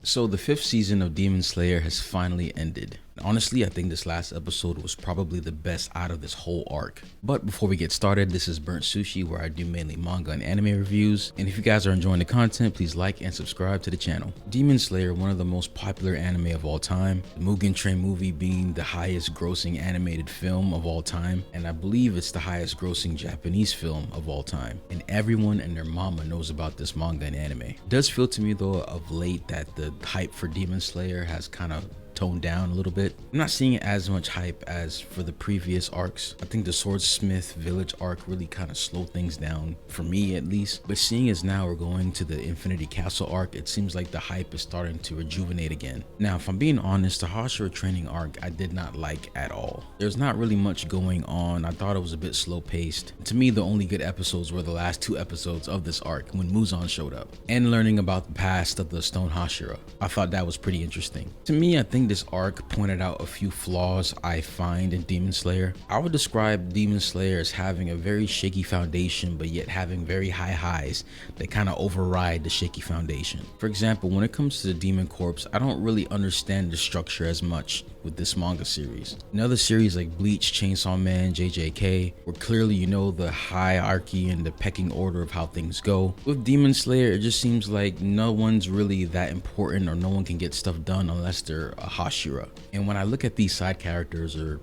So the fifth season of Demon Slayer has finally ended. Honestly, I think this last episode was probably the best out of this whole arc. But before we get started, this is Burnt Sushi, where I do mainly manga and anime reviews. And if you guys are enjoying the content, please like and subscribe to the channel. Demon Slayer, one of the most popular anime of all time. The Mugen Train movie being the highest grossing animated film of all time. And I believe it's the highest grossing Japanese film of all time. And everyone and their mama knows about this manga and anime. It does feel to me though of late that the hype for Demon Slayer has kind of toned down a little bit. I'm not seeing as much hype as for the previous arcs. I think the Swordsmith Village arc really kind of slowed things down, for me at least. But seeing as now we're going to the Infinity Castle arc, it seems like the hype is starting to rejuvenate again. Now, if I'm being honest, the Hashira training arc I did not like at all. There's not really much going on. I thought it was a bit slow paced. To me, the only good episodes were the last two episodes of this arc when Muzan showed up and learning about the past of the Stone Hashira. I thought that was pretty interesting. To me, I think this arc pointed out a few flaws I find in Demon Slayer. I would describe Demon Slayer as having a very shaky foundation, but yet having very high highs that kind of override the shaky foundation. For example, when it comes to the Demon Corps, I don't really understand the structure as much with this manga series. In other series like Bleach, Chainsaw Man, JJK, where clearly you know the hierarchy and the pecking order of how things go. With Demon Slayer, it just seems like no one's really that important, or no one can get stuff done unless they're a Hashira. And when I look at these side characters, or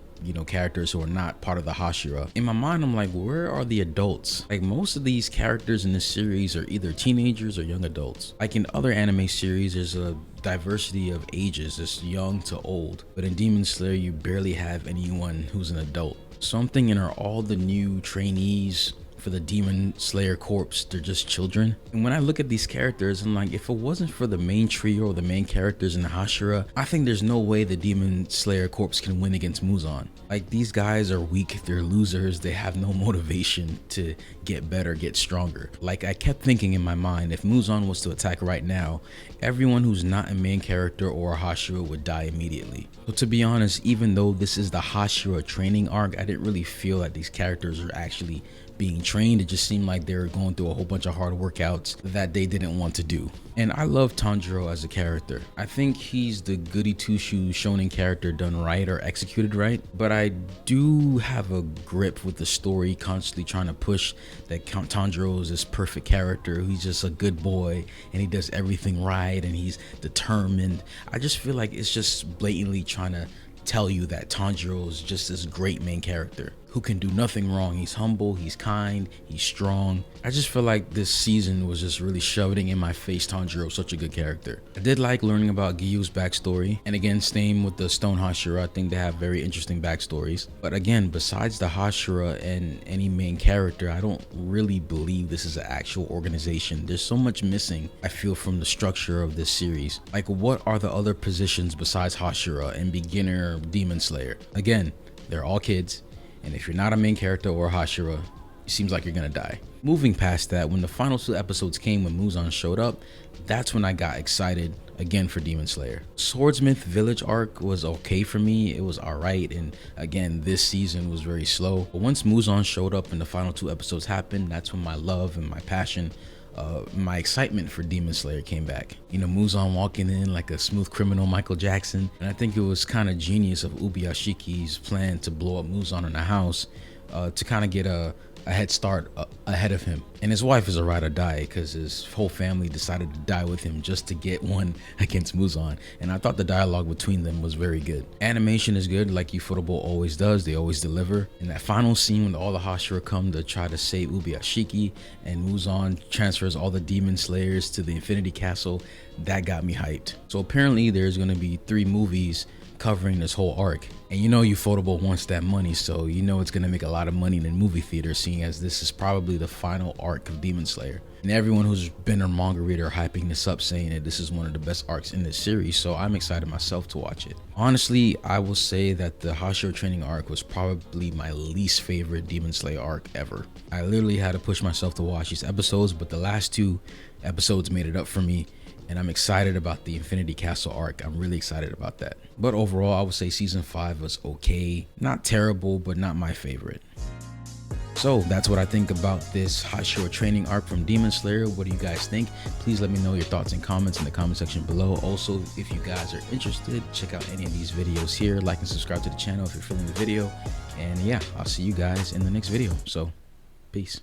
characters who are not part of the Hashira, in my mind I'm like, where are the adults? Like, most of these characters in this series are either teenagers or young adults. Like in other anime series, there's a diversity of ages, it's young to old, but in Demon Slayer you barely have anyone who's an adult. So I'm thinking, are all the new trainees for the Demon Slayer Corps, they're just children? And when I look at these characters, I'm like, if it wasn't for the main trio or the main characters in the Hashira, I think there's no way the Demon Slayer Corps can win against Muzan. Like, these guys are weak, they're losers, they have no motivation to get better, get stronger. Like, I kept thinking in my mind, if Muzan was to attack right now, everyone who's not a main character or a Hashira would die immediately. So to be honest, even though this is the Hashira training arc, I didn't really feel that these characters are actually being trained. It just seemed like they were going through a whole bunch of hard workouts that they didn't want to do. And I love Tanjiro as a character. I think he's the goody two-shoes shonen character done right or executed right, but I do have a grip with the story constantly trying to push that Tanjiro is this perfect character. He's just a good boy and he does everything right and he's determined. I just feel like it's just blatantly trying to tell you that Tanjiro is just this great main character who can do nothing wrong. He's humble, he's kind, he's strong. I just feel like this season was just really shoving in my face Tanjiro, such a good character. I did like learning about Gyu's backstory, and again, same with the Stone Hashira. I think they have very interesting backstories. But again, besides the Hashira and any main character, I don't really believe this is an actual organization. There's so much missing, I feel, from the structure of this series. Like, what are the other positions besides Hashira and beginner Demon Slayer? Again, they're all kids. And if you're not a main character or a Hashira, it seems like you're gonna die. Moving past that, when the final two episodes came when Muzan showed up, that's when I got excited again for Demon Slayer. Swordsmith Village arc was okay for me, it was alright, and again, this season was very slow. But once Muzan showed up and the final two episodes happened, that's when my love and my passion, my excitement for Demon Slayer came back. Muzan walking in like a smooth criminal Michael Jackson. And I think it was kind of genius of Ubiyashiki's plan to blow up Muzan in the house to kind of get a head start ahead of him. And his wife is a ride or die because his whole family decided to die with him just to get one against Muzan. And I thought the dialogue between them was very good. Animation is good, like Ufotable always does. They always deliver. In that final scene when all the Hashira come to try to save Ubiyashiki and Muzan transfers all the Demon Slayers to the Infinity Castle, that got me hyped. So apparently there's going to be 3 movies covering this whole arc, and Ufotable wants that money, so it's gonna make a lot of money in the movie theater, seeing as this is probably the final arc of Demon Slayer. And everyone who's been a manga reader hyping this up, saying that this is one of the best arcs in this series, so I'm excited myself to watch it. Honestly, I will say that the Hashira training arc was probably my least favorite Demon Slayer arc ever. I literally had to push myself to watch these episodes, but the last 2 episodes made it up for me. And I'm excited about the Infinity Castle arc. I'm really excited about that. But overall, I would say season 5 was okay. Not terrible, but not my favorite. So that's what I think about this Hashira training arc from Demon Slayer. What do you guys think? Please let me know your thoughts and comments in the comment section below. Also, if you guys are interested, check out any of these videos here. Like and subscribe to the channel if you're feeling the video. And yeah, I'll see you guys in the next video. So, peace.